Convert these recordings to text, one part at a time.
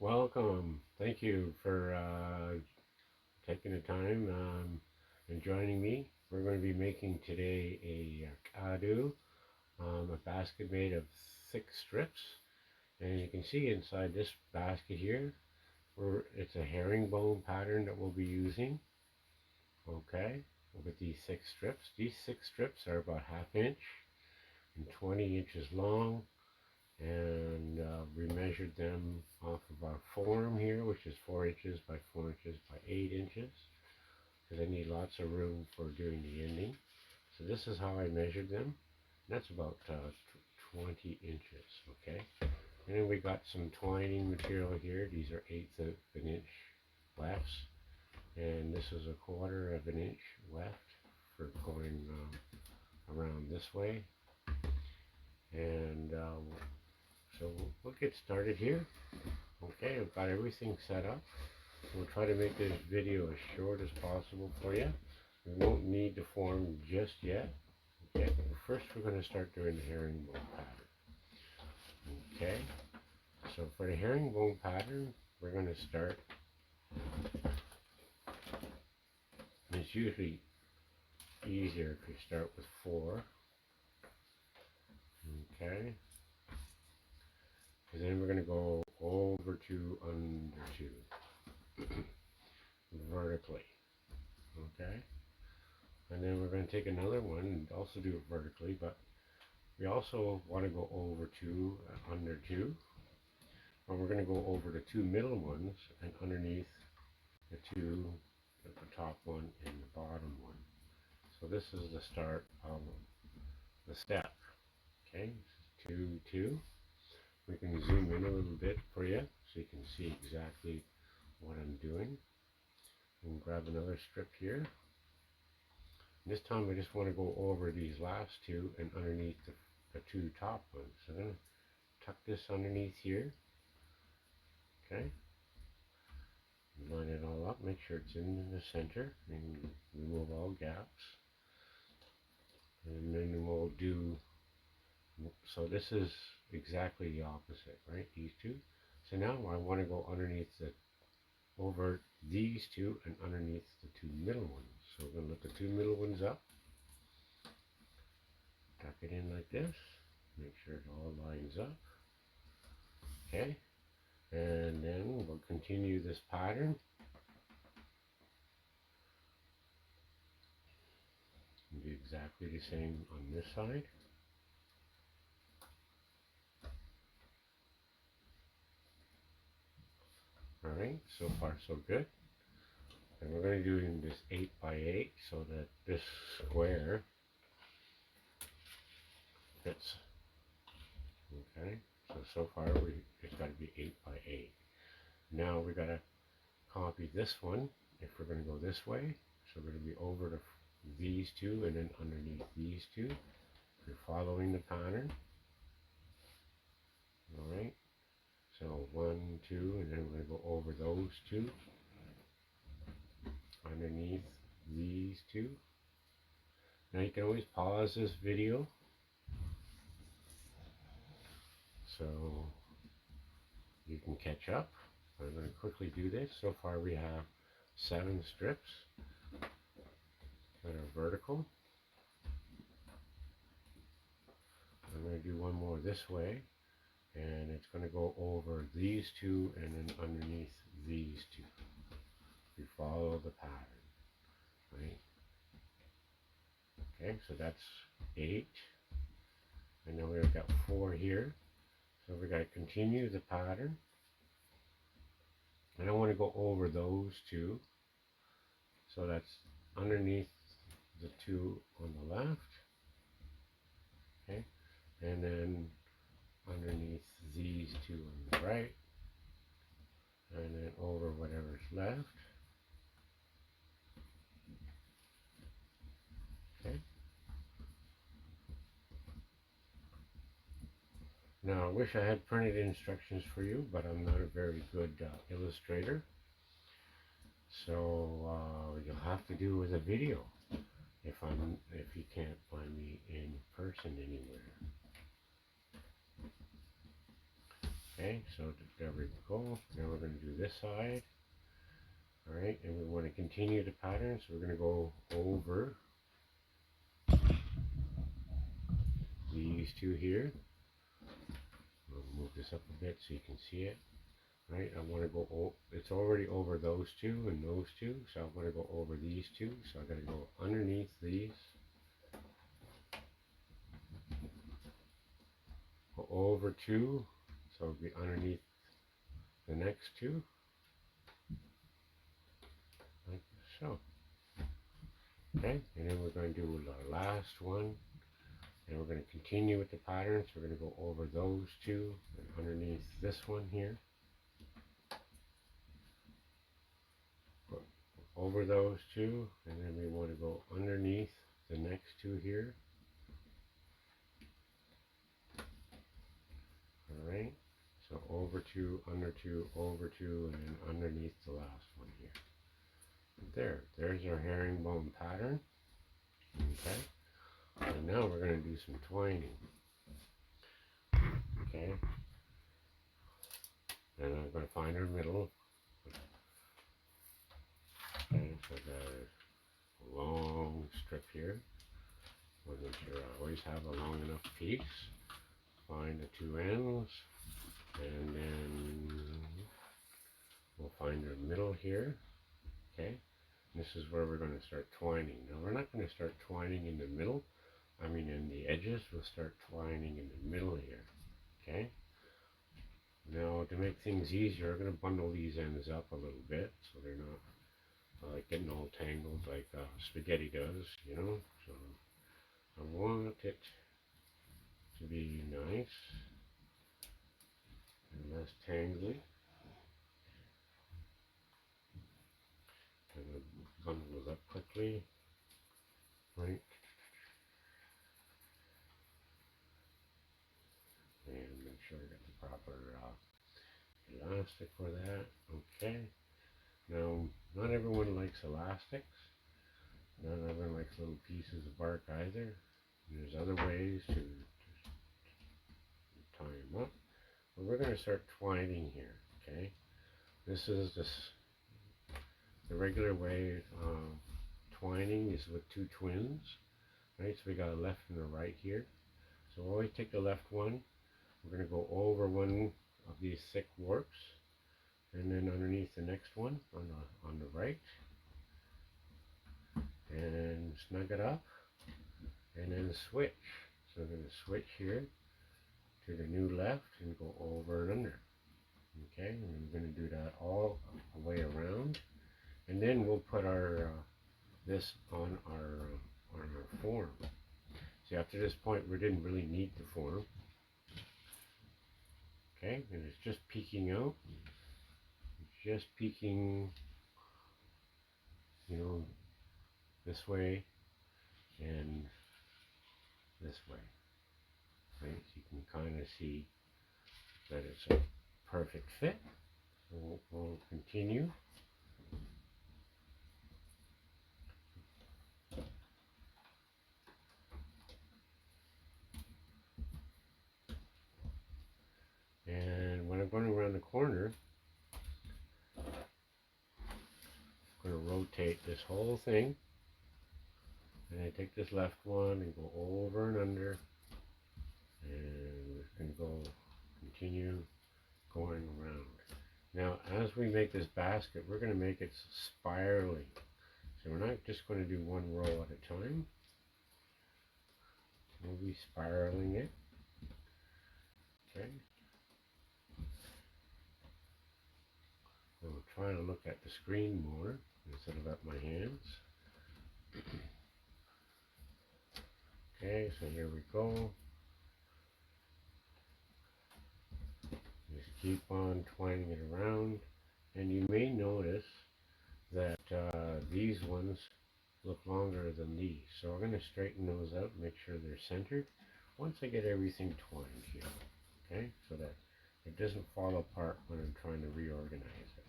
Welcome. Thank you for taking the time and joining me. We're going to be making today a kadu, a basket made of thick strips. And you can see inside this basket here, it's a herringbone pattern that we'll be using. Okay, with these thick strips. These thick strips are about ½ inch and 20 inches long. And we measured them off of our form here, which is 4 inches by 4 inches by 8 inches, because I need lots of room for doing the ending. So this is how I measured them. That's about 20 inches, okay? And then we got some twining material here. These are 1/8 of an inch wefts, and this is 1/4 of an inch weft for going around this way. And so we'll get started here. Okay, I've got everything set up. We'll try to make this video as short as possible for you. We won't need the form just yet. Okay, but first we're going to start doing the herringbone pattern. Okay, so for the herringbone pattern, we're going to start. It's usually easier if you start with 4. Okay. And then we're going to go over 2, under 2, vertically, okay? And then we're going to take another one and also do it vertically, but we also want to go over 2, under 2. And we're going to go over the 2 middle ones and underneath the 2, the top one and the bottom one. So this is the start of the step, okay? 2, 2. We can zoom in a little bit for you so you can see exactly what I'm doing. And grab another strip here. This time I just want to go over these last 2 and underneath the 2 top ones. So I'm going to tuck this underneath here. Okay. Line it all up, make sure it's in the center, and remove all gaps. And then we'll do, so this is exactly the opposite, right? These 2. So now I want to go underneath over these 2 and underneath the 2 middle ones. So we're going to lift the 2 middle ones up, tuck it in like this, make sure it all lines up. Okay, and then we'll continue this pattern. And do exactly the same on this side. Alright, so far so good. And we're going to do this 8 by 8 so that this square fits. Okay, so far it's got to be 8 by 8. Now we got to copy this one if we're going to go this way. So we're going to be over these 2 and then underneath these 2. You're following the pattern. Alright, so 1, 2, and then we're going to go over those 2. Underneath these 2. Now you can always pause this video so you can catch up. I'm going to quickly do this. So far we have 7 strips that are vertical. I'm going to do one more this way, and it's going to go over these 2 and then underneath these 2. You follow the pattern, right? Okay, so that's 8, and then we've got 4 here. So we got to continue the pattern. And I want to go over those 2. So that's underneath the 2 on the left. Okay, and then underneath these 2 on the right. And then over whatever's left. Okay. Now I wish I had printed instructions for you, but I'm not a very good illustrator. So you'll have to do with a video if you can't find me in person anywhere. Okay, so there we go. Now we're going to do this side. Alright, and we want to continue the pattern, so we're going to go over these two here. I'll move this up a bit so you can see it. Right, I want to go, it's already over those two and those two, so I want to go over these two, so I got to go underneath these, go over two, so it'll be underneath the next two, like so. Okay, and then we're going to do our last one, and we're going to continue with the pattern, so we're going to go over those two and underneath this one here. Over those two, and then we want to go underneath the next two here. Alright, so over two, under two, over two, and then underneath the last one here. There's our herringbone pattern. Okay, and now we're going to do some twining. Okay, and I'm going to find our middle. Okay, so there's a long strip here. We'll make sure I always have a long enough piece. Find the two ends, and then we'll find our middle here. Okay, this is where we're going to start twining. Now we're not going to start twining in the middle, in the edges. We'll start twining in the middle here. Okay, now to make things easier, I'm going to bundle these ends up a little bit so they're not getting all tangled like spaghetti does, you know. So I want it to be nice and less tangly. And then bundle it up quickly, right? And make sure I get the proper elastic for that. Okay. Now, not everyone likes elastics. Not everyone likes little pieces of bark either. There's other ways to tie them up. But we're going to start twining here, okay? This is the regular way twining is with two twins, right? So we got a left and a right here. So we'll always take the left one. We're going to go over one of these thick warps, and then underneath the next one on the right, and snug it up, and then switch. So we're going to switch here to the new left and go over and under. Okay, and we're going to do that all the way around, and then we'll put our this on our form. See, after this point, we didn't really need the form. Okay, and it's just peeking out. It's just peeking, you know, this way and this way. Right, so you can kind of see that it's a perfect fit. So we'll continue. And when I'm going around the corner, I'm going to rotate this whole thing. And I take this left one and go over and under. And we're going to go continue going around. Now, as we make this basket, we're going to make it spiraling. So we're not just going to do one row at a time. We'll be spiraling it. Okay. I'm trying to look at the screen more instead of at my hands. Okay, so here we go. Just keep on twining it around, and you may notice that these ones look longer than these. So we're going to straighten those out, make sure they're centered once I get everything twined here. Okay, so that it doesn't fall apart when I'm trying to reorganize it.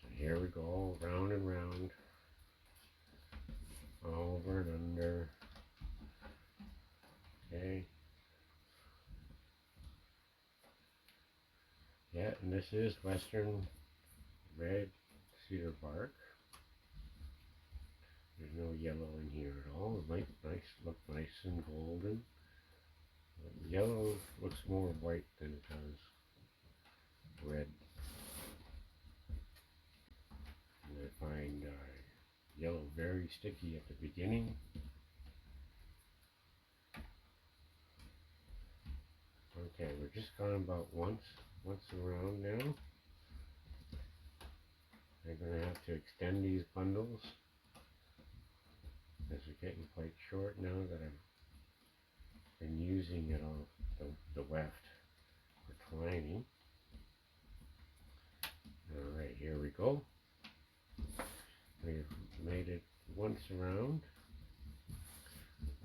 So here we go, round and round, over and under. Okay. Yeah, and this is Western red cedar bark. There's no yellow in here at all. It might look nice and golden. Yellow looks more white than it does red. And I find yellow very sticky at the beginning. Okay, we're just gone about once around now. I'm going to have to extend these bundles as they're getting quite short now that I've been using it on the weft for twining. Alright, here we go. We've made it once around,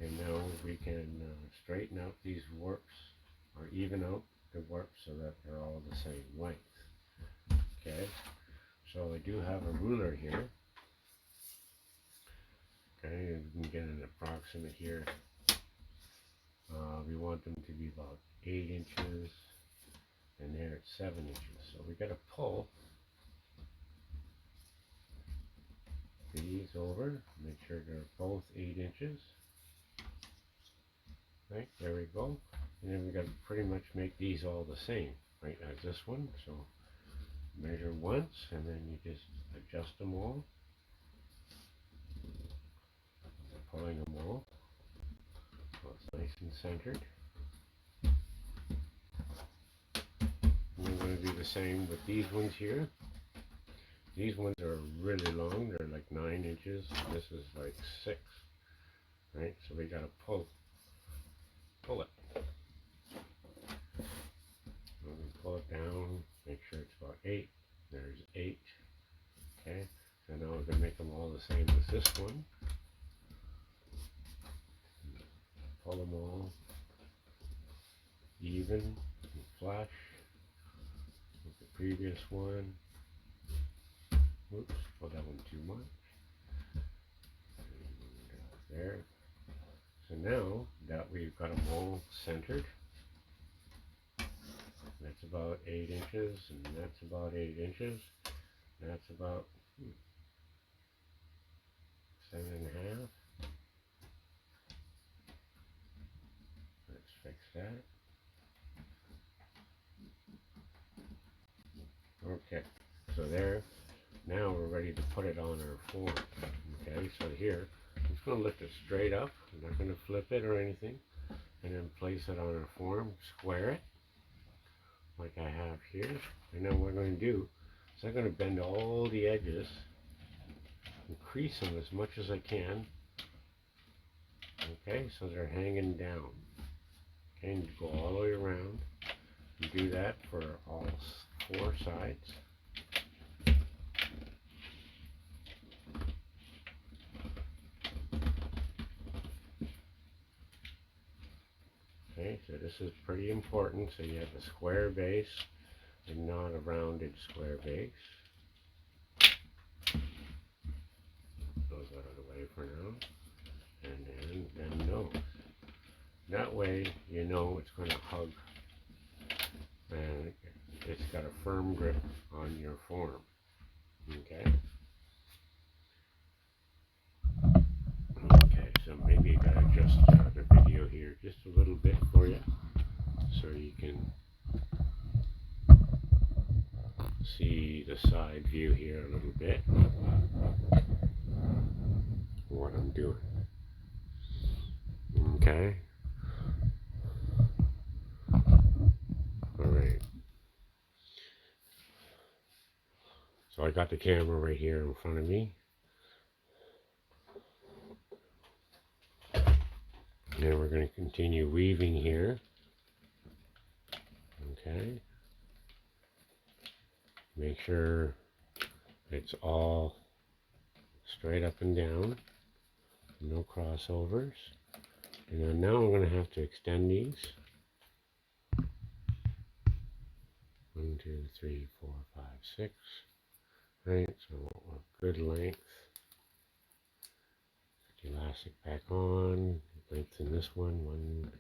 and now we can straighten out these warps, or even out the warps so that they're all the same length. Okay, so I do have a ruler here. Okay, and we can get an approximate here. We want them to be about 8 inches, and there it's 7 inches. So we got to pull these over, make sure they're both 8 inches. Right, there we go. And then we got to pretty much make these all the same, right, as this one. So measure once, and then you just adjust them all. Pulling them all, so it's nice and centered. And we're going to do the same with these ones here. These ones are really long, they're like 9 inches, and this is like 6, right? So we got to pull it. And we pull it down, make sure it's about 8. There's 8. Okay, so now we're going to make them all the same as this one. Pull them all even and flush with the previous one. Oops, pull that one too much. And there. So now that we've got them all centered, that's about 8 inches, and that's about 8 inches. That's about 7.5. Let's fix that. Okay, so there. Now we're ready to put it on our form. Okay, so here, I'm just going to lift it straight up. I'm not going to flip it or anything. And then place it on our form, square it, like I have here. And then what I'm going to do is I'm going to bend all the edges, increase them as much as I can. Okay, so they're hanging down. Okay, and go all the way around. And do that for all 4 sides. Okay, so this is pretty important, so you have a square base and not a rounded square base. Those out of the way for now. And then nose. That way you know it's going to hug and it's got a firm grip on your form. Okay? Okay, so maybe I gotta adjust the video here just a little bit for you so you can see the side view here a little bit. What I'm doing. Okay. Alright. So I got the camera right here in front of me. And we're going to continue weaving here. Okay. Make sure it's all straight up and down. No crossovers. And then now I'm going to have to extend these. 1, 2, 3, 4, 5, 6. Right, so a good length. Put the elastic back on. Lengthen this one. 1,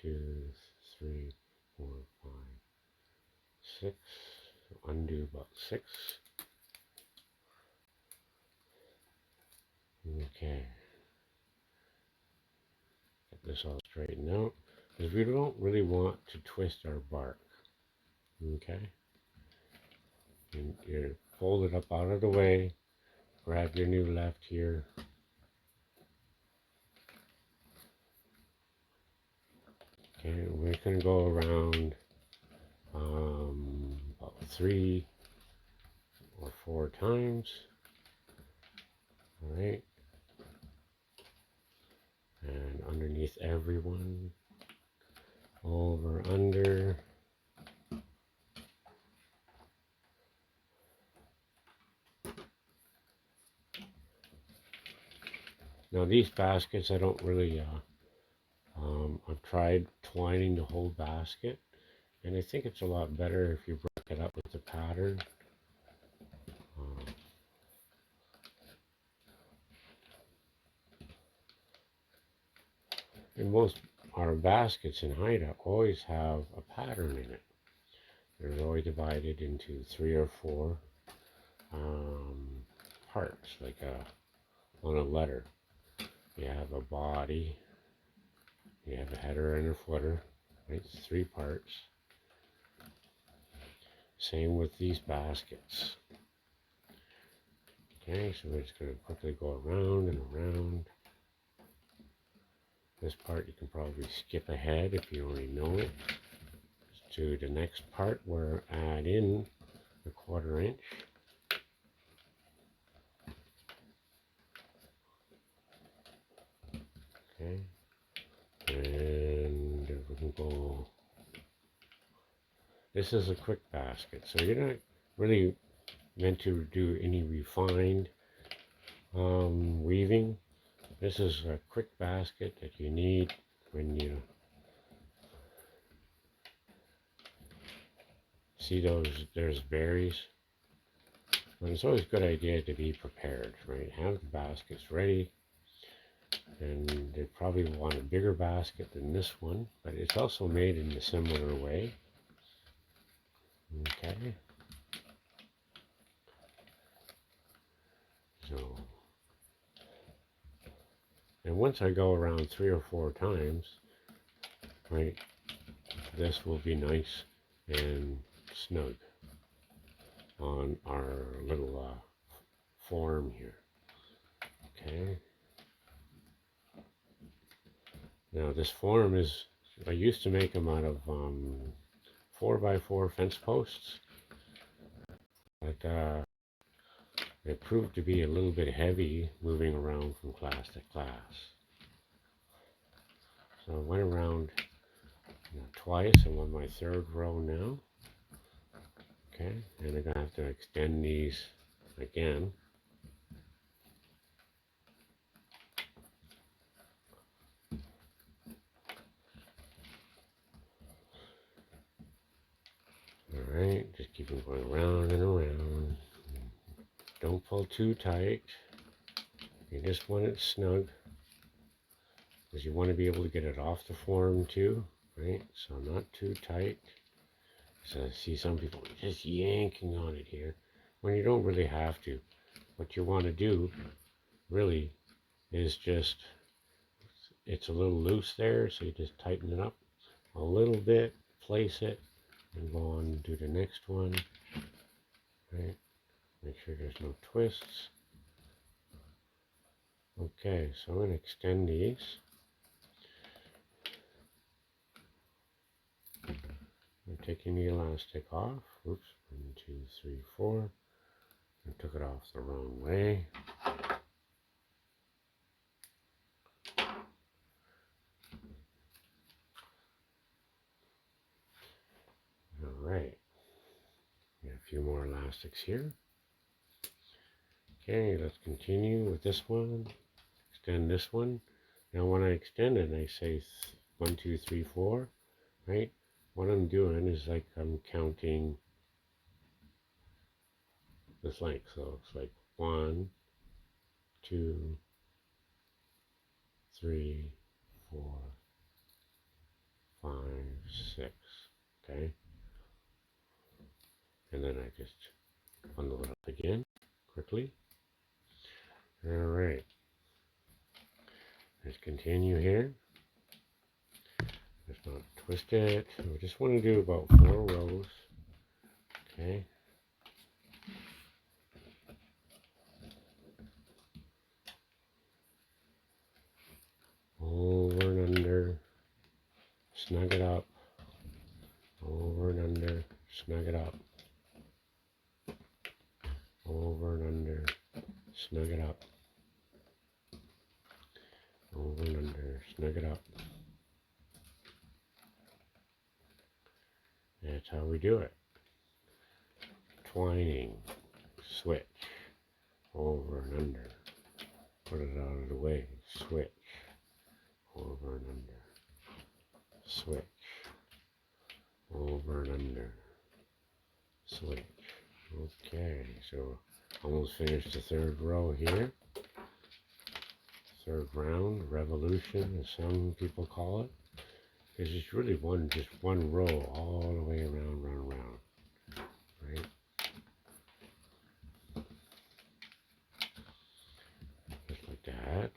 2, 3, 4, 5, 6. So undo about 6. Okay. Get this all straightened out, because we don't really want to twist our bark. Okay. And you fold it up out of the way. Grab your new left here. Okay, we're going to go around about 3 or 4 times. All right. And underneath everyone, over, under. Now these baskets, I don't really, I've tried twining the whole basket, and I think it's a lot better if you break it up with the pattern. And most our baskets in Haida always have a pattern in it. They're always divided into 3 or 4 parts, like on a letter. You have a body, you have a header and a footer, right? It's 3 parts. Same with these baskets. Okay, so we're just going to quickly go around and around. This part you can probably skip ahead if you already know it. To the next part, we're add in a 1/4 inch. Okay, and we can go. This is a quick basket, so you're not really meant to do any refined weaving. This is a quick basket that you need when you see there's berries. But it's always a good idea to be prepared, right? Have the baskets ready. And they probably want a bigger basket than this one, but it's also made in a similar way. Okay. So, and once I go around 3 or 4 times, right, this will be nice and snug on our little form here. Okay. Now this form is, I used to make them out of 4x4 fence posts, but it proved to be a little bit heavy moving around from class to class. So I went around twice. I'm on my 3rd row now. Okay, and I'm going to have to extend these again. Alright, just keep them going around and around. Don't pull too tight. You just want it snug, because you want to be able to get it off the form too, right? So not too tight. So I see some people just yanking on it here, when you don't really have to. What you want to do, really, is just, it's a little loose there, so you just tighten it up a little bit, place it, and go on and do the next one, right? Make sure there's no twists. Okay, so I'm going to extend these. I'm taking the elastic off. Oops, 1, 2, 3, 4. I took it off the wrong way. Alright, got a few more elastics here. Okay, let's continue with this one. Extend this one. Now when I extend it, I say 1, 2, 3, 4, right? What I'm doing is like I'm counting this length. So it's like 1, 2, 3, 4, 5, 6. Okay? and then I just bundle it up again quickly. All right, let's continue here. Just not twist it. We just want to do about 4 rows. Okay. Over and under, snug it up. Over and under, snug it up. Over and under, snug it up. Over and under, snug it up. That's how we do it. Twining, switch, over and under. Put it out of the way, switch, over and under. Switch, over and under. Switch. Okay, so almost finished the 3rd row here. 3rd round, revolution, as some people call it. Because it's really just one row all the way around, round, right? Just like that.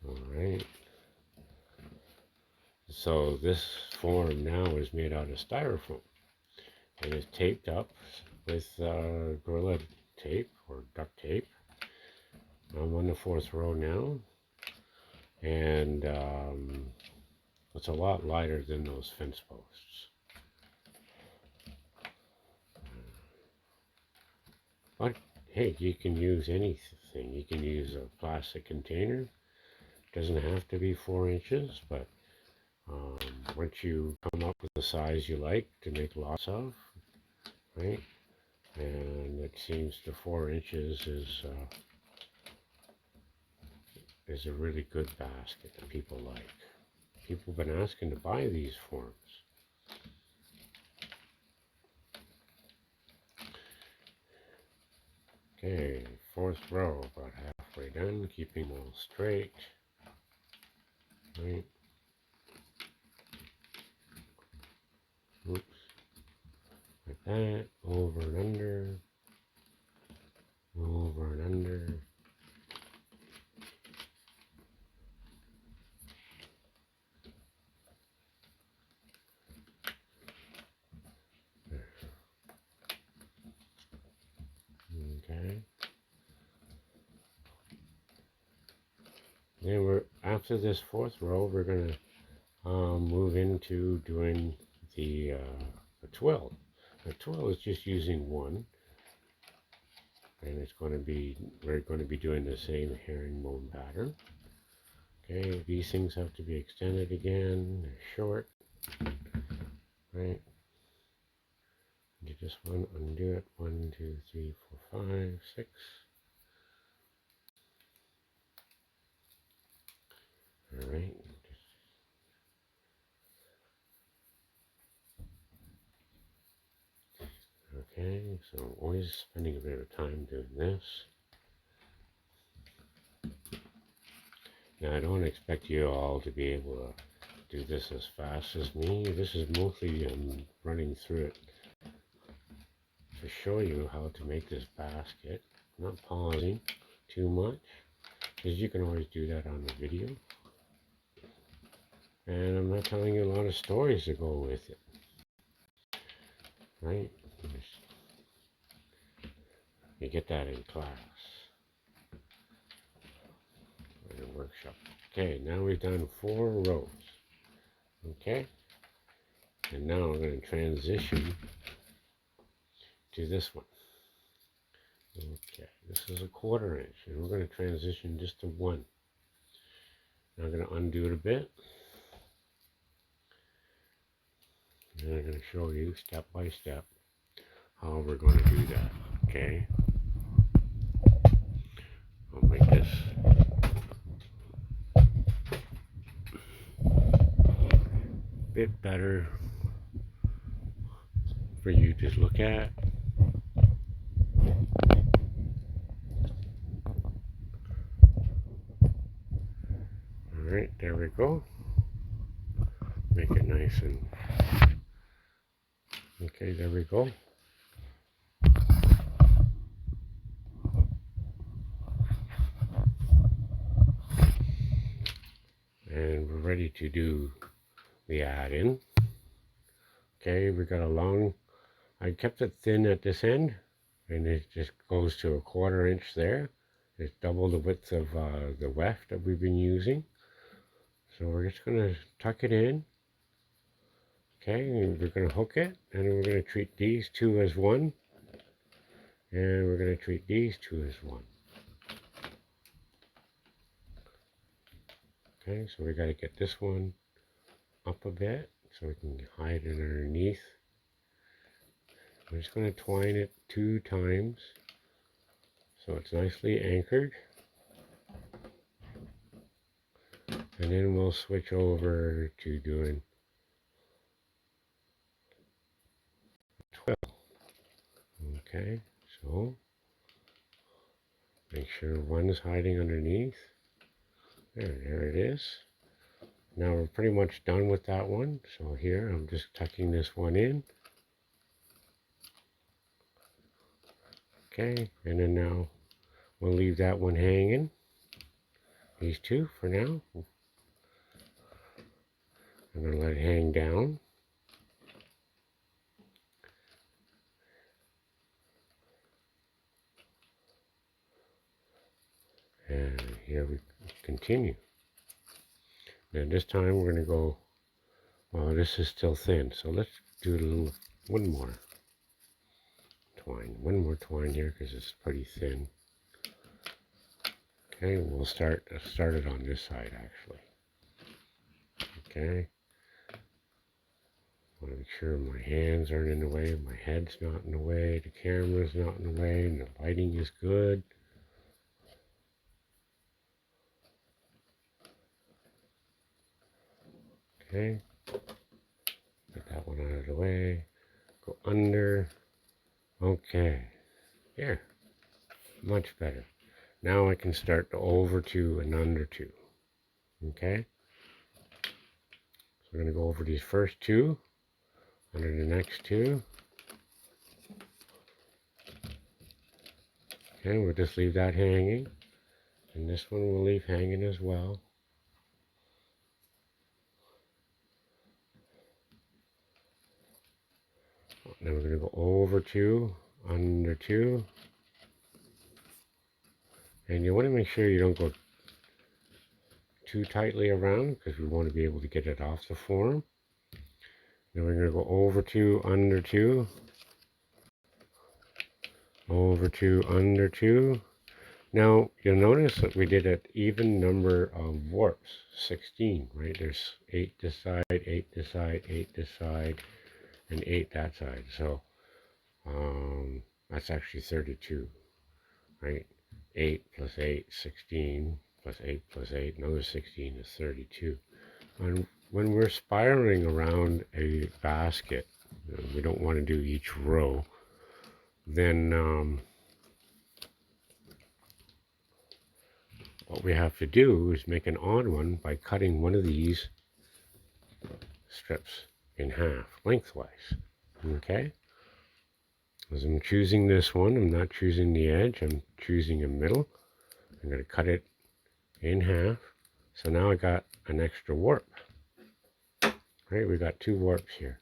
All right. So this form now is made out of styrofoam. And it's taped up with Gorilla tape or duct tape. I'm on the 4th row now, and it's a lot lighter than those fence posts. But hey, you can use anything. You can use a plastic container. It doesn't have to be 4 inches, but once you come up with the size you like to make lots of, right? And it seems the 4 inches is a really good basket that people like. People have been asking to buy these forms. Okay, 4th row, about halfway done, keeping all straight. Right. Oops. Like that, over and under, over and under. Okay. Then after this 4th row, we're going to move into doing the twill. The twill is just using 1, and we're going to be doing the same herringbone pattern. Okay, these things have to be extended again. They're short, right? You just want to undo it. 1, 2, 3, 4, 5, 6. All right. Okay, so always spending a bit of time doing this. Now I don't expect you all to be able to do this as fast as me. This is mostly running through it to show you how to make this basket. I'm not pausing too much, because you can always do that on the video. And I'm not telling you a lot of stories to go with it. Right? You get that in class. In a workshop. Okay, now we've done 4 rows. Okay? And now we're going to transition to this one. Okay, this is a 1/4 inch, and we're going to transition just to 1. Now I'm going to undo it a bit. And I'm going to show you step by step how we're going to do that. Okay? I'll make this a bit better for you to look at. Alright, there we go. Make it nice and... Okay, there we go. And we're ready to do the add-in. Okay, we got a long... I kept it thin at this end, and it just goes to a 1/4 inch there. It's double the width of the weft that we've been using. So we're just going to tuck it in. Okay, and we're going to hook it, and then we're going to treat these two as one. And we're going to treat these two as one. Okay, so we got to get this one up a bit so we can hide it underneath. I'm just going to twine it 2 times so it's nicely anchored. And then we'll switch over to doing 12. Okay, so make sure one is hiding underneath. There it is. Now we're pretty much done with that one. So here I'm just tucking this one in. Okay, and then now we'll leave that one hanging. These two for now. I'm going to let it hang down. And here we continue. Now this time we're going to go, well, this is still thin, so let's do a little, one more twine here because it's pretty thin. Okay, we'll start it on this side actually. Okay, I want to make sure my hands aren't in the way, my head's not in the way, the camera's not in the way, and the lighting is good. Okay, get that one out of the way, go under. Okay, here, much better. Now I can start the over 2 and under 2. Okay, so we're going to go over these first 2, under the next 2. Okay, we'll just leave that hanging, and this one we'll leave hanging as well. Then we're going to go over 2, under 2, and you want to make sure you don't go too tightly around because we want to be able to get it off the form. Then we're going to go over 2, under 2, over 2, under 2. Now you'll notice that we did an even number of warps, 16, right? There's 8 this side, 8 this side, 8 this side, and 8 that side. So that's actually 32, right? 8 plus 8, 16, plus 8 plus 8, another 16 is 32. And when we're spiraling around a basket, we don't want to do each row, then what we have to do is make an odd one by cutting one of these strips in half, lengthwise. Okay? As I'm choosing this one, I'm not choosing the edge, I'm choosing a middle. I'm going to cut it in half. So now I got an extra warp. Right, we got 2 warps here.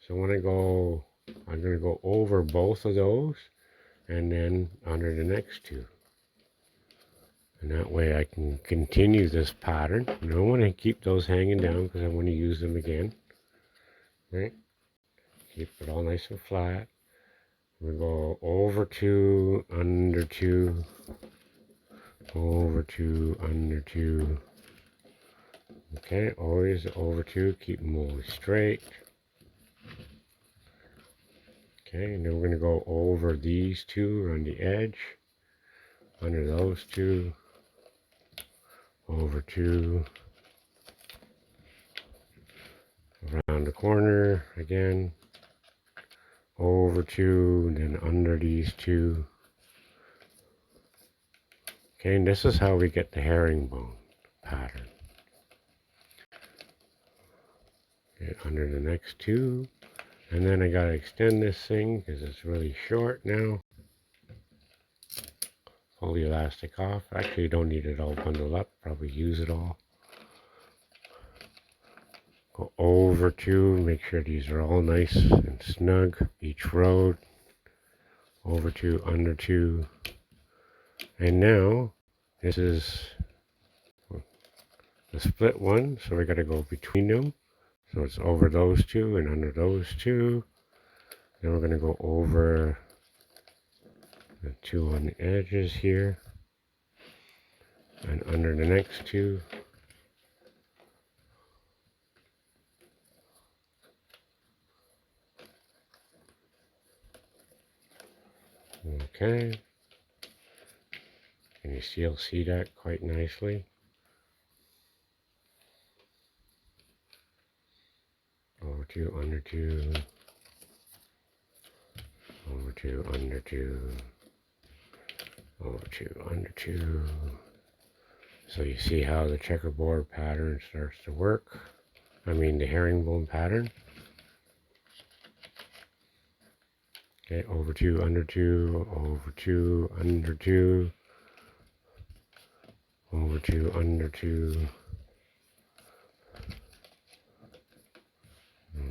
So when I'm going to go over both of those and then under the next 2. And that way I can continue this pattern. I don't want to keep those hanging down because I want to use them again. Right? Keep it all nice and flat. We go over 2, under 2, over 2, under 2. Okay, always over 2, keep them always straight. Okay, and then we're going to go over these 2 around the edge, under those 2, over 2, around the corner again, over 2, and then under these 2. Okay, and this is how we get the herringbone pattern. under the next two. And then I gotta extend this thing because it's really short now. Pull the elastic off. Actually, you don't need it all bundled up. Probably use it all. Go over two. Make sure these are all nice and snug. Each row. Over two, under two. And now, this is the split one. So we gotta go between them. So it's over those two and under those two. Then we're going to go over the two on the edges here and under the next two. Okay. And you still see that quite nicely. Over two, under two. Over two, under two. Over two, under two. So you see how the checkerboard pattern starts to work. I mean the herringbone pattern. Okay, over two, under two, over two, under two. Over two, under two.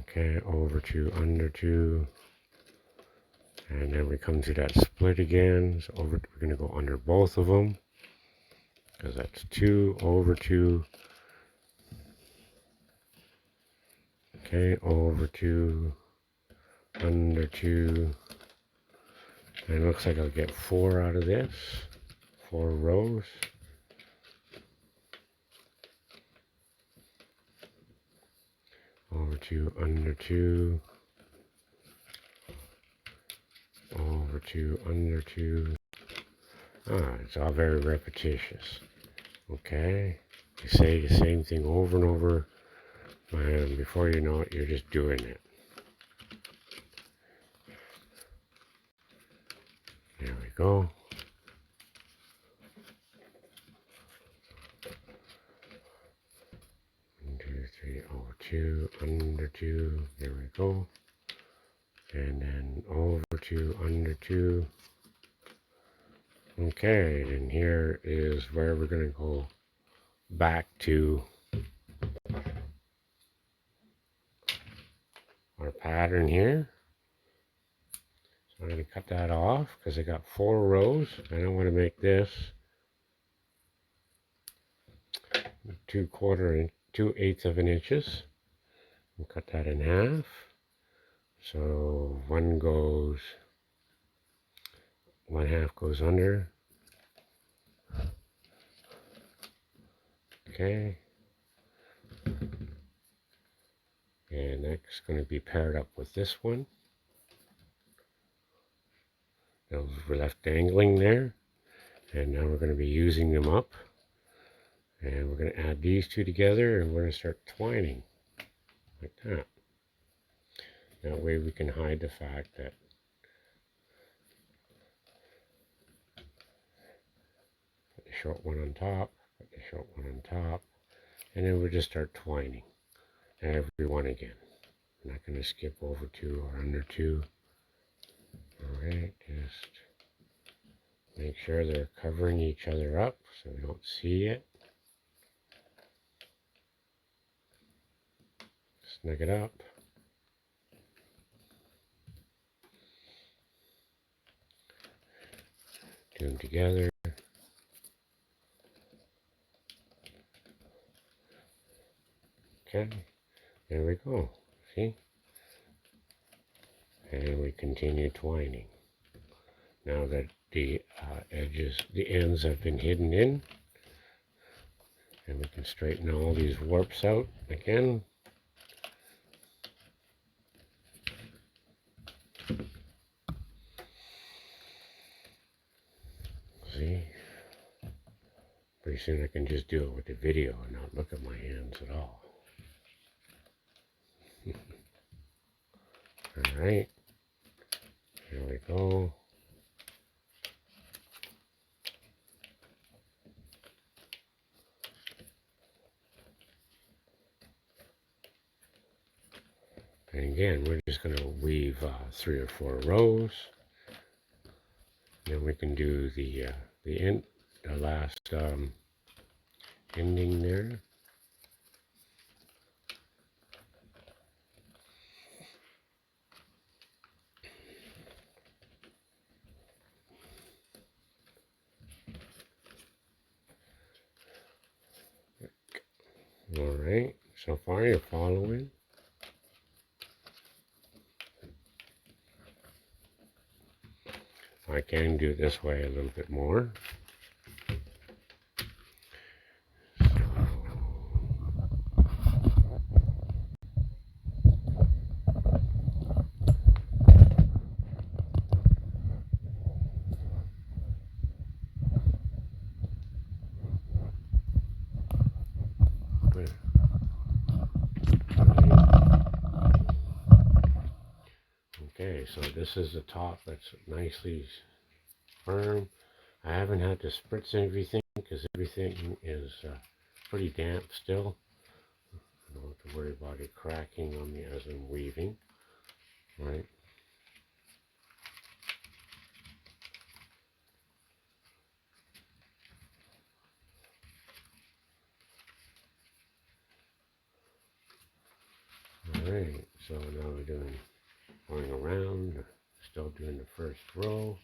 Okay, over two, under two. And then we come to that split again. So we're going to go under both of them. Because that's two, over two. Okay, over two, under two. And it looks like I'll get 4 out of this. 4 rows. Over two, under two. Over two, under two. It's all very repetitious. Okay, you say the same thing over and over, and before you know it, you're just doing it. There we go. 1, 2, 3, over two, under two. There we go. And then over two, under two. Okay, and here is where we're going to go back to our pattern here. So I'm going to cut that off because I got 4 rows. I don't want to make this 2/8 of an inches. And cut that in half. So one half goes under. Okay. And that's going to be paired up with this one. Those were left dangling there. And now we're going to be using them up. And we're going to add these two together and we're going to start twining. Like that. That way we can hide the fact that put the short one on top, put the short one on top, and then we'll just start twining every one again. I'm not going to skip over 2 or under 2. Alright, just make sure they're covering each other up so we don't see it. Snug it up. Do them together. Okay, there we go. See? And we continue twining. Now that the ends have been hidden in, and we can straighten all these warps out again. See? Pretty soon I can just do it with the video and not look at my hands at all. Alright, here we go. And again, we're just going to weave 3 or 4 rows. Then we can do the last ending there. All right, so far you're following. I can do it this way a little bit more. Okay, so this is the top that's nicely firm. I haven't had to spritz everything because everything is pretty damp still. I don't have to worry about it cracking on me as I'm weaving. Right. Alright, so now we're going around, still doing the first row.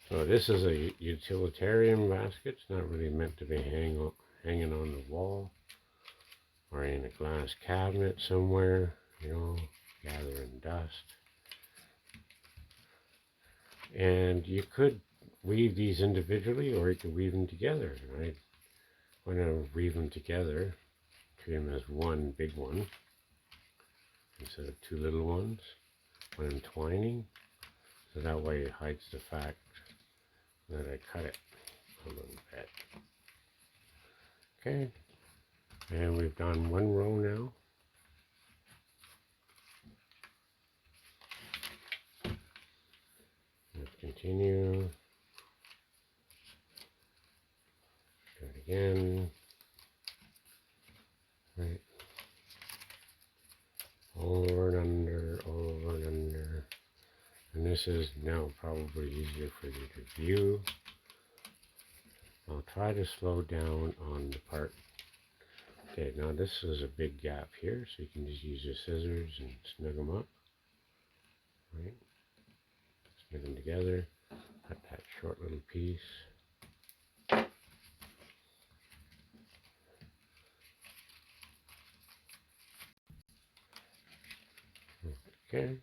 So this is a utilitarian basket. It's not really meant to be hanging on the wall or in a glass cabinet somewhere, gathering dust. And you could weave these individually or you could weave them together, right? I'm going to weave them together, treat them as one big one instead of 2 little ones when I'm twining. So that way it hides the fact that I cut it a little bit. Okay, and we've done 1 row now. Let's continue. Do it again. Right. Over and under, over and under. And this is now probably easier for you to view. I'll try to slow down on the part. Okay, now this is a big gap here, so you can just use your scissors and snug them up. Right. Snug them together. Cut that short little piece. Okay.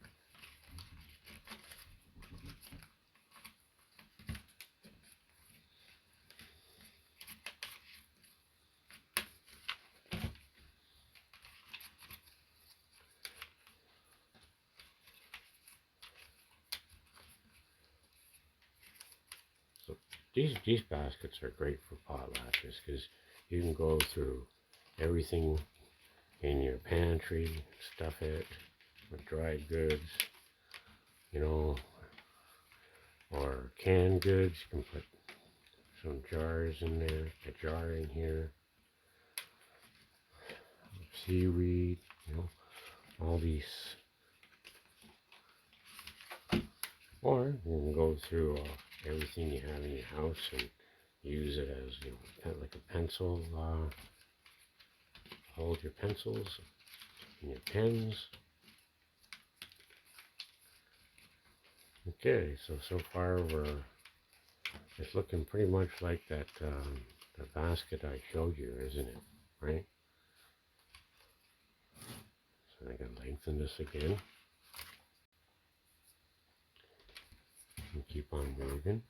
So these baskets are great for potlatches because you can go through everything in your pantry, stuff it with dried goods, or canned goods. You can put some jars in there, a jar in here, seaweed, all these. Or you can go through everything you have in your house and use it as, like a pencil, hold your pencils and your pens. Okay, so far it's looking pretty much like that, the basket I showed you, isn't it? Right? So I can lengthen this again. And keep on moving.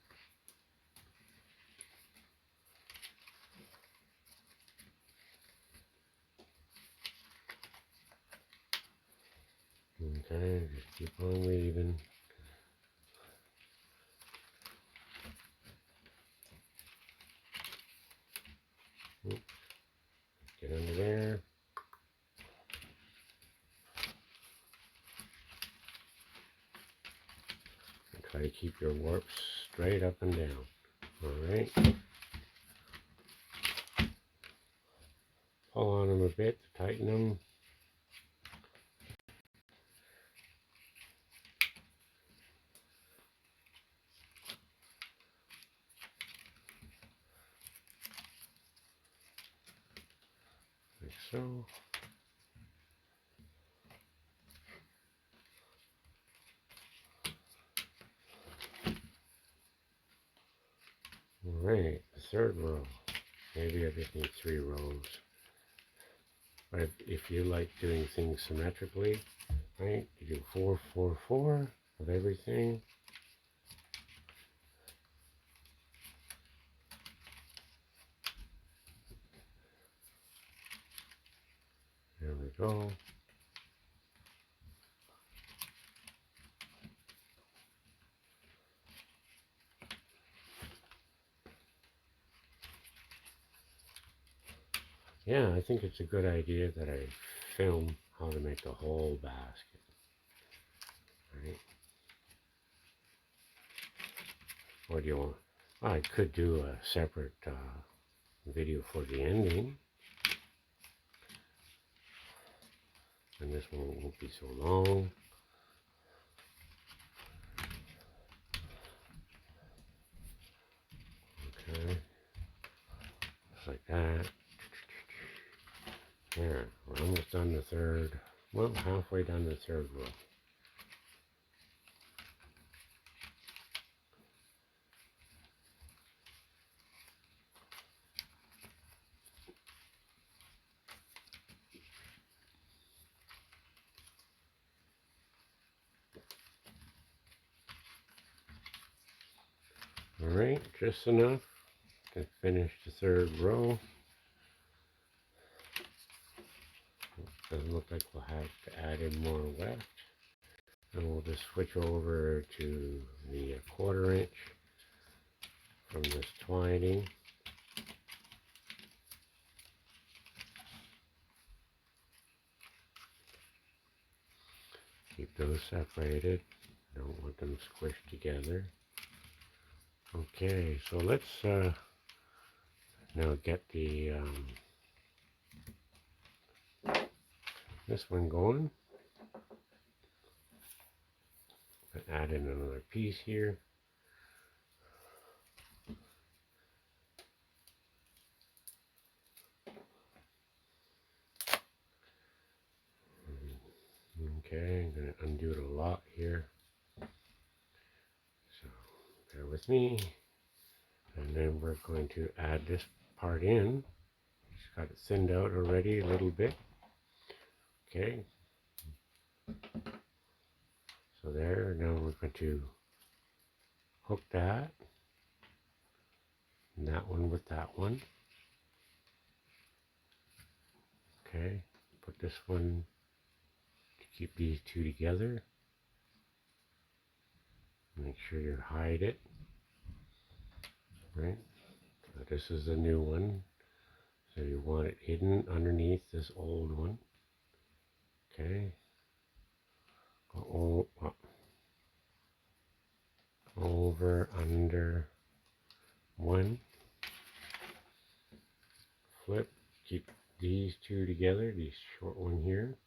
Okay, just keep on weaving. Oops. Get under there. And got to keep your warps straight up and down. Alright. Pull on them a bit to tighten them. Like so. Alright, the third row. Maybe I just need 3 rows. But if you like doing things symmetrically, right, you do 4, 4, 4 of everything. There we go. Yeah, I think it's a good idea that I film how to make the whole basket. Right? Or do you want? Well, I could do a separate video for the ending, and this one won't be so long. Okay, just like that. There, we're almost done the third. Well, halfway done the third row. Alright, just enough to finish the third row. Doesn't look like we'll have to add in more weft. And we'll just switch over to the 1/4 inch from this twining. Keep those separated. Don't want them squished together. Okay, so let's now get the this one going. Add in another piece here. Okay, I'm going to undo it a lot here. So bear with me. And then we're going to add this part in. Just got it thinned out already a little bit. Okay. So there, now we're going to hook that. And that one with that one. Okay. Put this one to keep these two together. Make sure you hide it. Right. So this is the new one. So you want it hidden underneath this old one. Okay. Go over, under, one. Flip. Keep these two together. These short one here.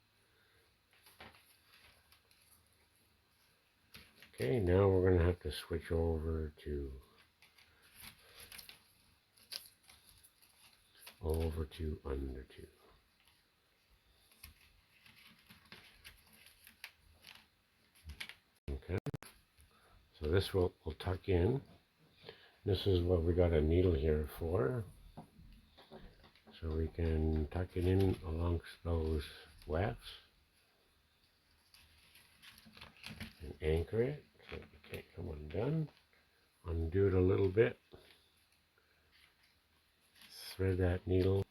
Okay. Now we're going to have to switch over to under two. Okay. So this will tuck in. This is what we got a needle here for. So we can tuck it in amongst those wefts and anchor it so it can't come undone. Undo it a little bit. Thread that needle.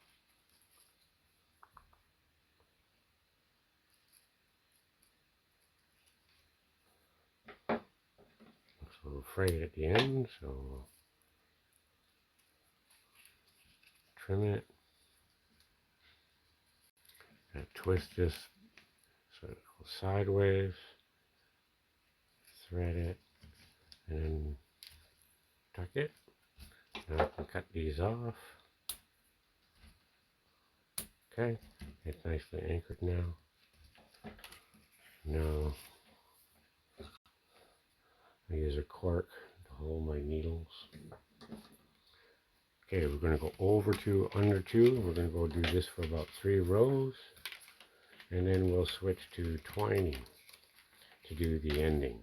Looks a little frayed at the end, so trim it. And twist this so it goes sideways. Thread it. and then tuck it. Now I can cut these off. Okay, it's nicely anchored now. Now I use a cork to hold my needles. Okay, we're going to go over 2, under 2. We're going to go do this for about 3 rows. And then we'll switch to twining to do the ending.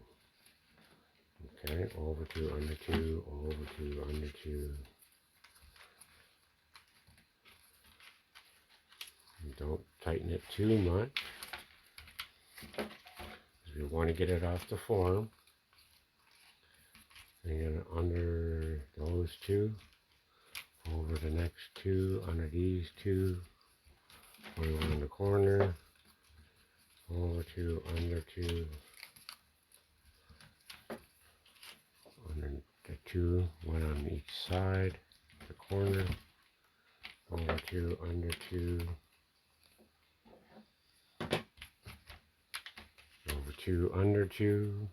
Okay, over 2, under 2, over 2, under 2. Don't tighten it too much, because we want to get it off the form. And under those 2, over the next 2, under these 2, one in the corner, over 2, under 2, under the 2, one on each side, the corner, over 2, under 2, over 2, under 2,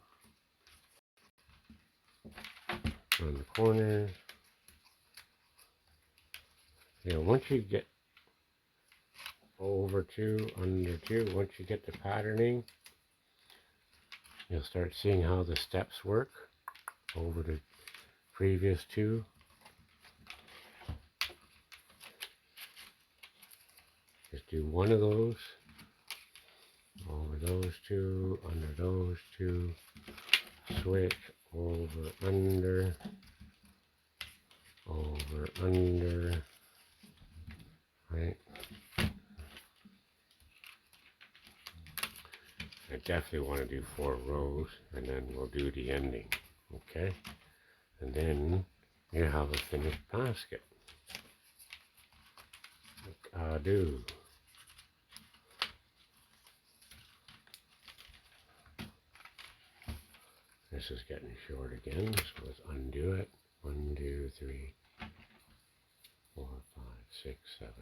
on the corner. Yeah, once you get over 2, under 2, once you get the patterning, you'll start seeing how the steps work over the previous 2. Just do one of those, over those 2, under those 2, switch, over, under, right? I definitely want to do 4 rows, and then we'll do the ending, okay? And then you have a finished basket. Do. This is getting short again, so let's undo it. 1, 2, 3, 4, 5, 6, 7,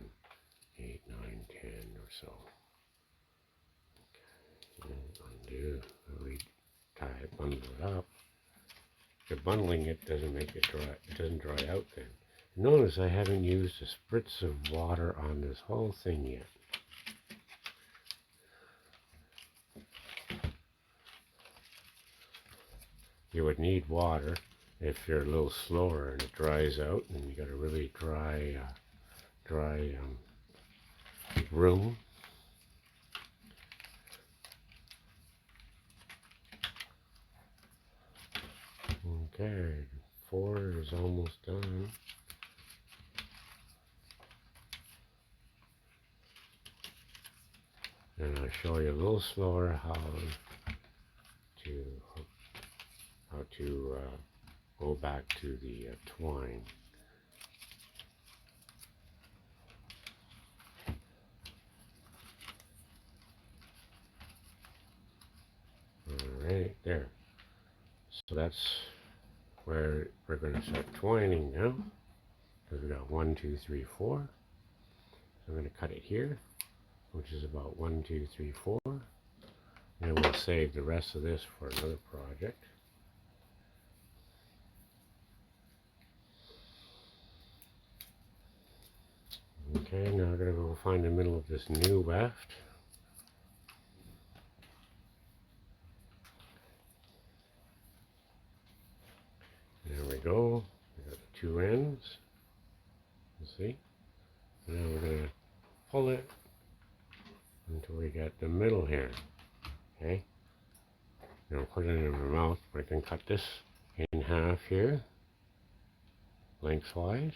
8, 9, 10 or so. Okay. Undo. We tie it, bundle it up. If you're bundling it, doesn't make it dry. It doesn't dry out then. Notice I haven't used a spritz of water on this whole thing yet. You would need water if you're a little slower and it dries out, and you got a really dry room. Okay, 4 is almost done. And I'll show you a little slower how to go back to the twine. Alright, there. So that's where we're going to start twining now. Because we got 1, 2, 3, 4. So I'm going to cut it here, which is about 1, 2, 3, 4. And we'll save the rest of this for another project. Okay, now we're going to go find the middle of this new weft. There we go. We got the 2 ends. You see? And now we're going to pull it until we get the middle here. Okay? Now put it in my mouth. I can cut this in half here, lengthwise.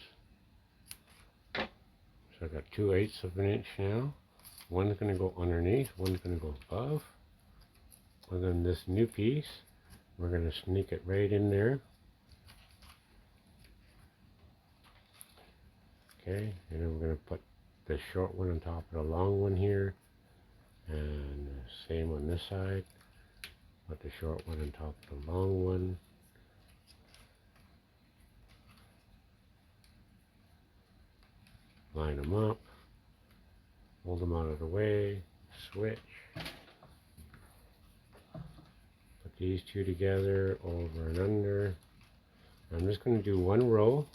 So I got 2/8 of an inch now. One's going to go underneath, one's going to go above. And then this new piece, we're going to sneak it right in there. Okay, and then we're going to put the short one on top of the long one here. And same on this side. Put the short one on top of the long one. Line them up. Hold them out of the way. Switch. Put these two together, over and under. I'm just going to do one row,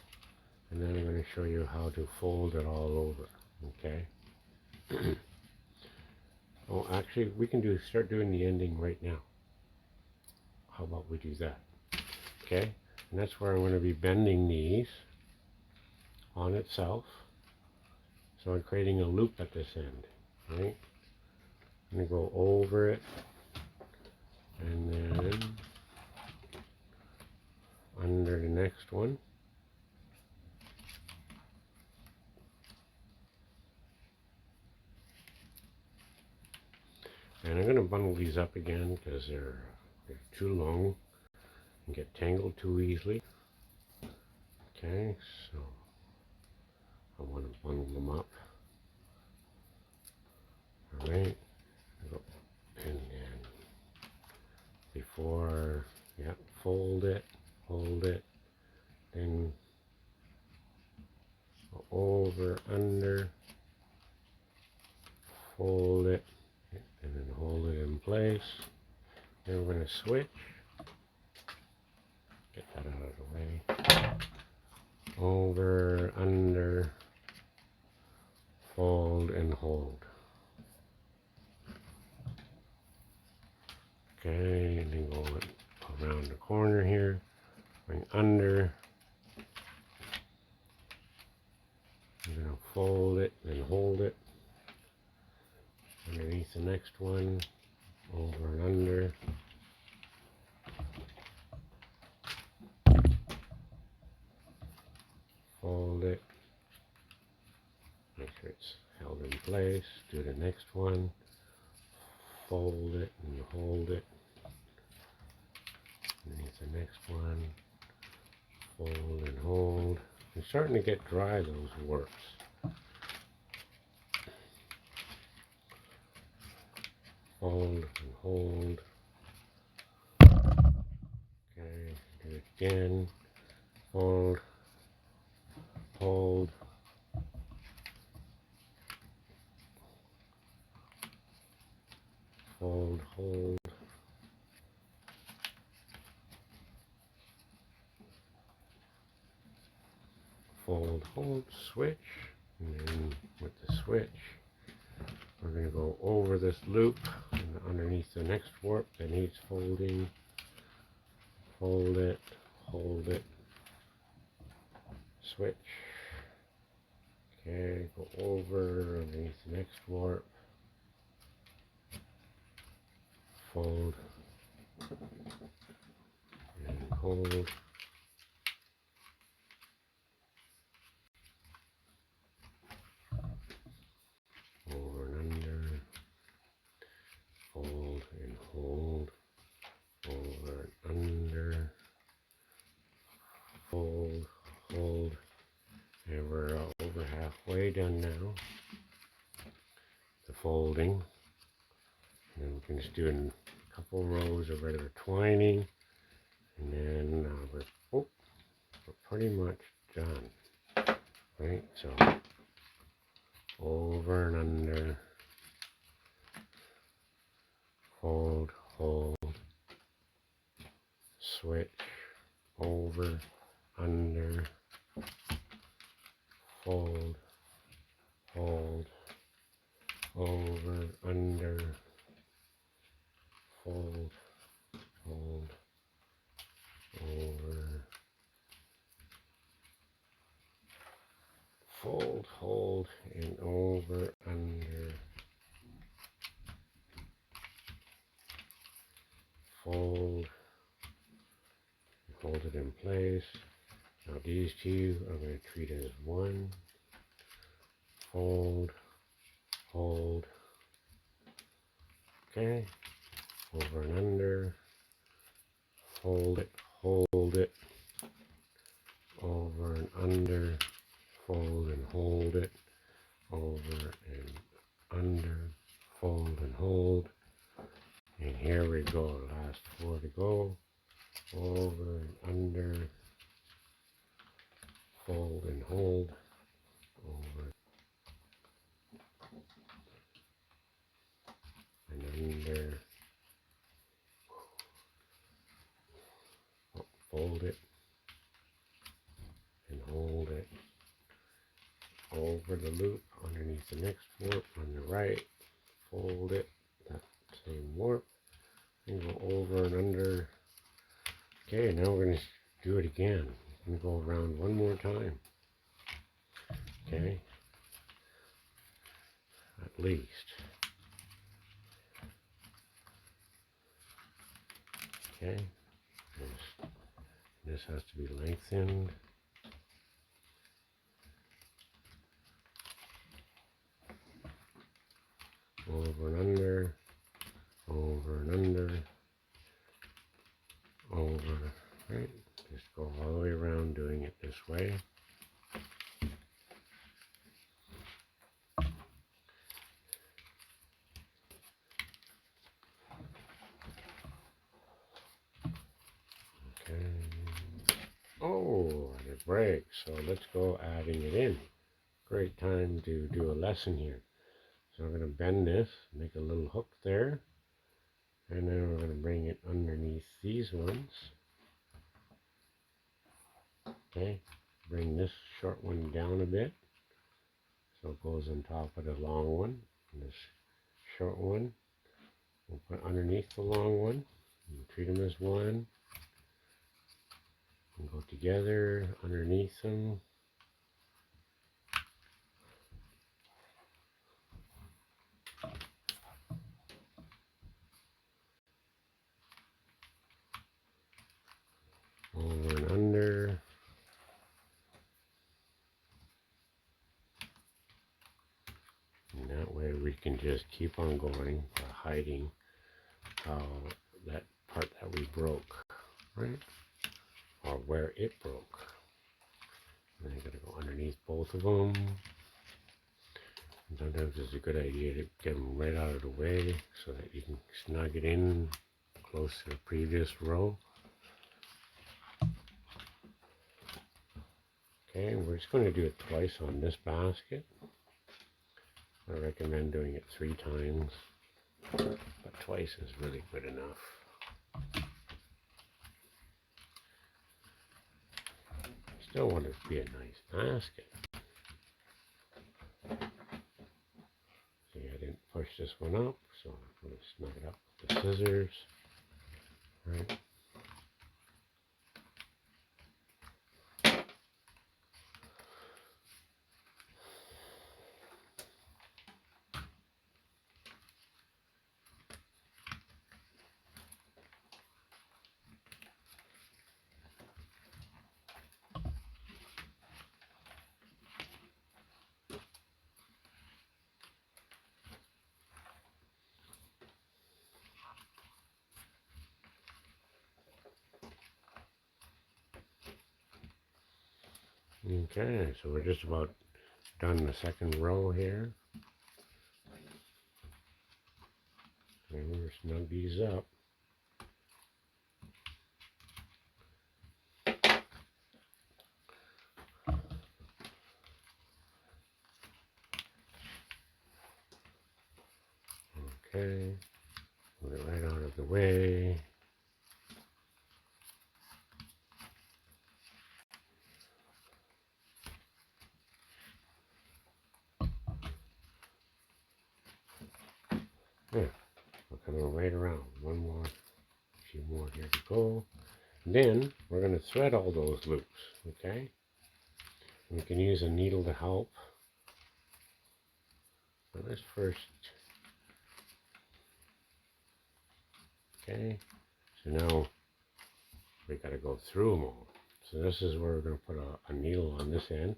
and then I'm going to show you how to fold it all over. Okay. Oh, actually, we can start doing the ending right now. How about we do that? Okay, and that's where I'm going to be bending these on itself. So I'm creating a loop at this end, right? I'm going to go over it, and then under the next one. And I'm going to bundle these up again because they're too long and get tangled too easily. Okay, so I want to bundle them up. Alright, and then before, yeah, fold it, hold it, then go over, under, fold it, and then hold it in place. Then we're going to switch. Get that out of the way. Over, under, fold, and hold. Okay, and then go around the corner here, bring under. I'm going to fold it, then hold it. Underneath the next one, over and under. Fold it. Make sure it's held in place. Do the next one. Fold it and hold it. Underneath the next one. Fold and hold. It's starting to get dry, those warps. Fold and hold. Okay, do it again. Fold, hold, fold, hold, fold, hold, switch, and then with the switch, we're going to go over this loop and underneath the next warp that needs folding. Fold it, hold it, switch. Okay, go over underneath the next warp. Fold and hold. Over and under. Fold and hold. Over and under. Fold, hold. And we're over halfway done now. The folding. And we can just do a couple rows of regular twining. And then we're pretty much done. Right? So over and under. Fold, hold. Switch. Over, under. Fold, hold, over, under, fold, hold, over, fold, hold, and over, under, fold, hold it in place. Now these two I'm going to treat as one. Fold, hold, okay, over and under, fold it, hold it, over and under, fold and hold it, over and under, fold and hold. And here we go, last four to go, over and under, fold and hold, over and under, fold it and hold it over the loop underneath the next warp on the right. Fold it, that same warp, and go over and under. Okay, now we're going to do it again. I'm going to go around one more time. Okay, at least. Okay, this has to be lengthened. Over and under, over and under, over, right? Just go all the way around doing it this way. Okay. Oh, and it breaks, so let's go adding it in. Great time to do a lesson here. So I'm going to bend this, make a little hook there, and then we're going to bring it underneath these ones. Okay, bring this short one down a bit, so it goes on top of the long one. And this short one we'll put underneath the long one, and treat them as one, and go together underneath them. Over and under. And that way we can just keep on going, hiding that part that we broke, right? Or where it broke. And I gotta go underneath both of them. And sometimes it's a good idea to get them right out of the way so that you can snug it in close to the previous row. Okay, we're just going to do it twice on this basket. I recommend doing it 3 times, but twice is really good enough. Still want it to be a nice basket. See, I didn't push this one up, so I'm going to snug it up with the scissors. Right. Okay, so we're just about done the second row here. And we'll snug these up. Okay, move it right out of the way. Yeah, we're coming right around. One more, a few more here to go. And then we're going to thread all those loops, okay? And we can use a needle to help. But let's first, okay? So now we got to go through them all. So this is where we're going to put a needle on this end.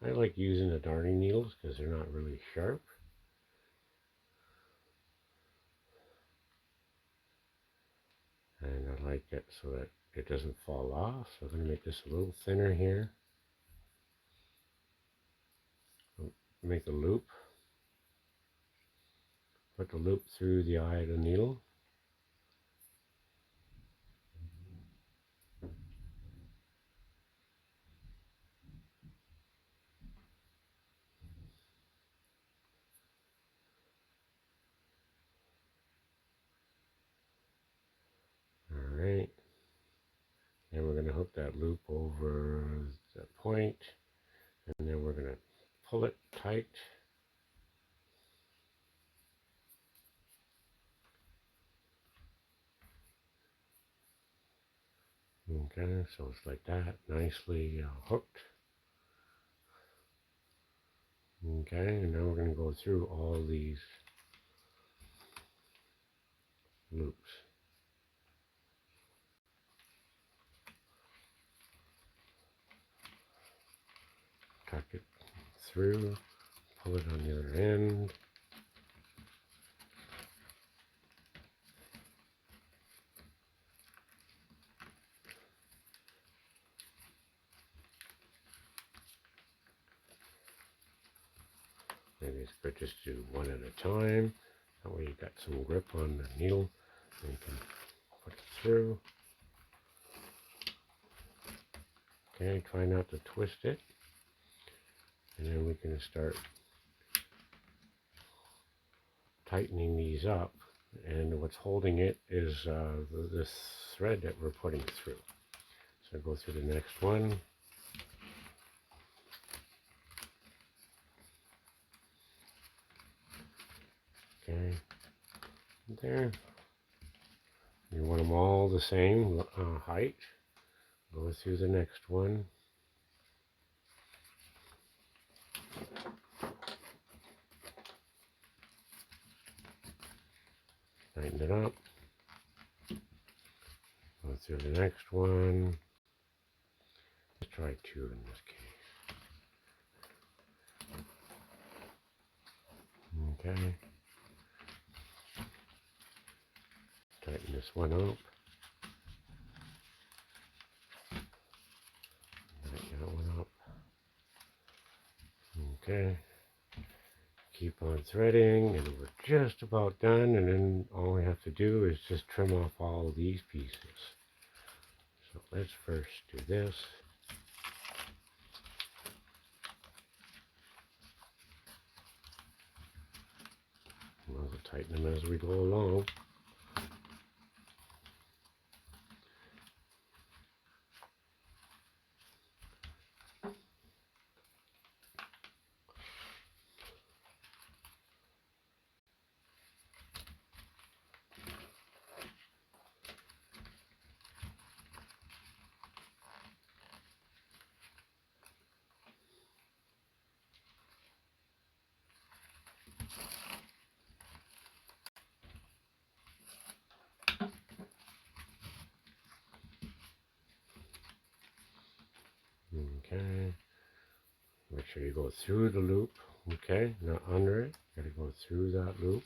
I like using the darning needles because they're not really sharp. And I like it so that it doesn't fall off. So I'm going to make this a little thinner here. Make a loop. Put the loop through the eye of the needle. Alright. And we're going to that loop over the point, and then we're going to pull it tight. Okay, so it's like that, nicely hooked. Okay, and now we're going to go through all these loops. Tuck it through, pull it on the other end. Maybe it's good just to do one at a time. That way you got some grip on the needle and you can put it through. Okay, try not to twist it. And then we can start tightening these up. And what's holding it is this thread that we're putting through. So go through the next one. Okay, there. You want them all the same height. Go through the next one. Tighten it up. Go through the next one. Let's try 2 in this case. Okay. Tighten this one up. Tighten that one up. Okay. Keep on threading, and we're just about done, and then all we have to do is just trim off all of these pieces. So let's first do this. We'll tighten them as we go along. Okay. Make sure you go through the loop. Okay, not under it. Gotta go through that loop.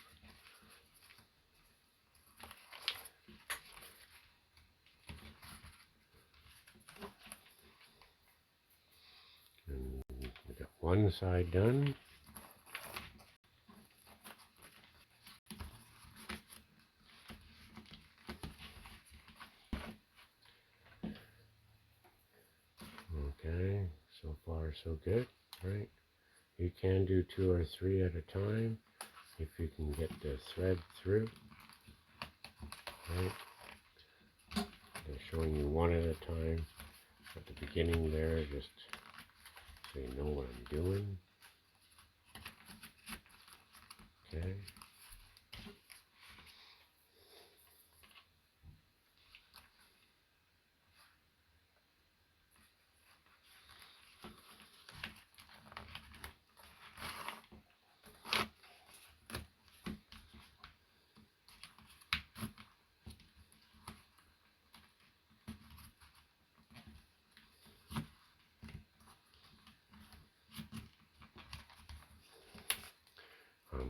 And we got one side done. Okay, so far so good, right? You can do 2 or 3 at a time if you can get the thread through, right? They're showing you 1 at a time at the beginning there, just so you know what I'm doing. Okay.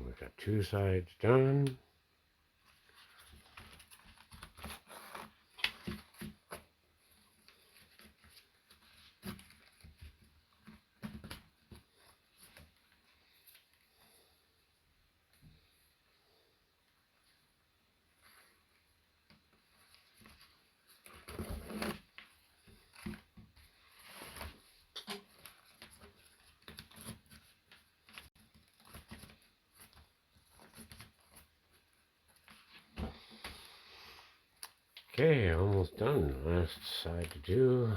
We've got 2 sides done. Okay, almost done. Last side to do.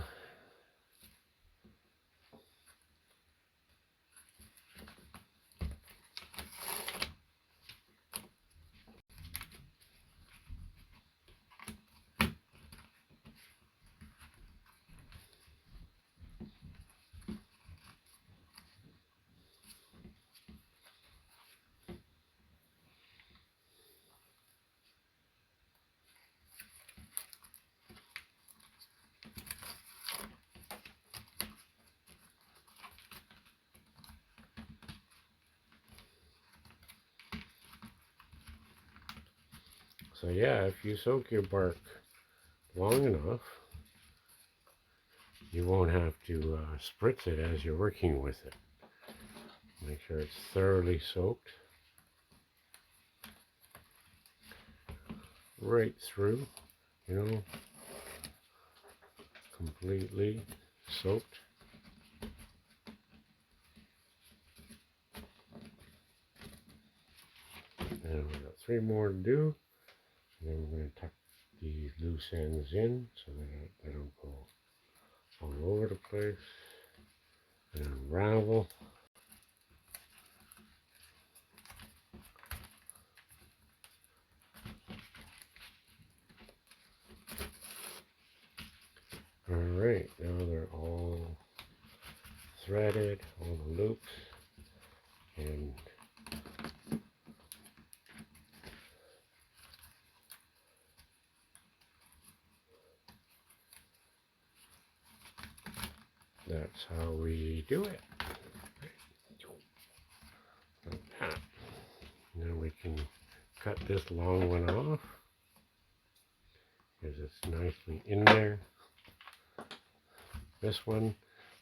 So yeah, if you soak your bark long enough, you won't have to spritz it as you're working with it. Make sure it's thoroughly soaked right through, you know, completely soaked. And we've got 3 more to do. And then we're going to tuck these loose ends in so that they don't go all over the place and unravel. Alright, now they're all threaded, all the loops, and that's how we do it. Like that. Now we can cut this long one off because it's nicely in there. This one,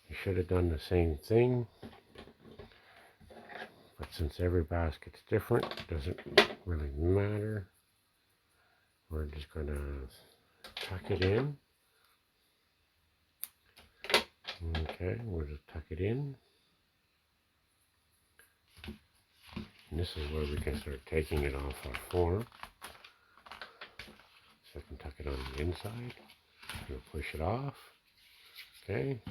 you should have done the same thing, but since every basket's different, it doesn't really matter. We're just going to tuck it in. Okay, we'll just tuck it in. And this is where we can start taking it off our form. So I can tuck it on the inside. We'll push it off. Okay.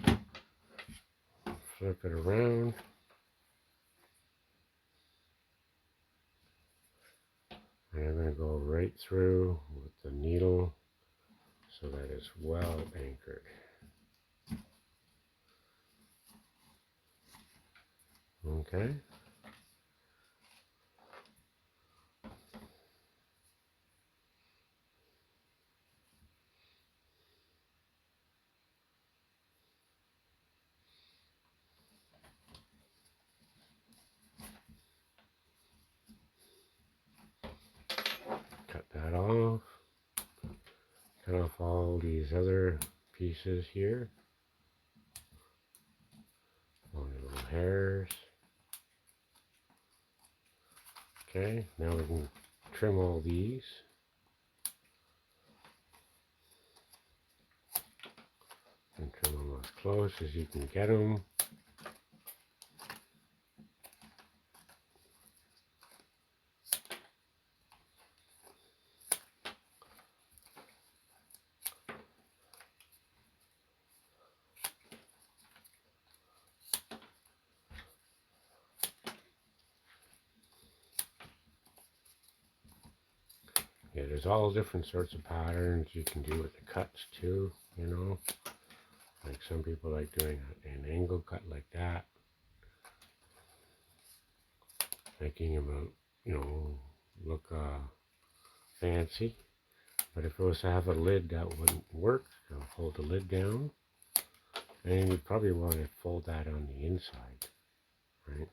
Flip it around. And I'm going to go right through with the needle so that it's well anchored. Okay. Cut that off. Cut off all these other pieces here. All the little hairs. Okay, now we can trim all these. And trim them as close as you can get them. Yeah, there's all different sorts of patterns you can do with the cuts too, you know. Like some people like doing an angle cut like that. Making them, you know, look fancy. But if it was to have a lid, that wouldn't work. I'll hold the lid down. And you probably want to fold that on the inside, right?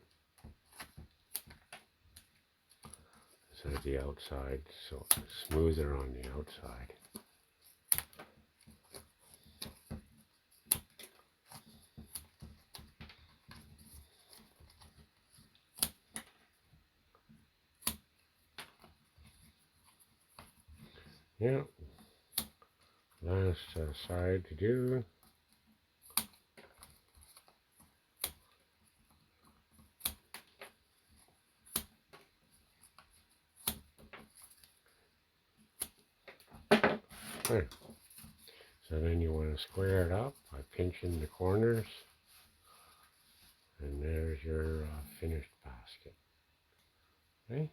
Instead of the outside, so it's smoother on the outside. Yeah. Last side to do. There. So then you want to square it up by pinching the corners. And there's your finished basket. Okay.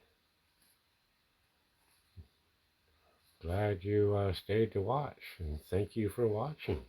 Glad you stayed to watch, and thank you for watching.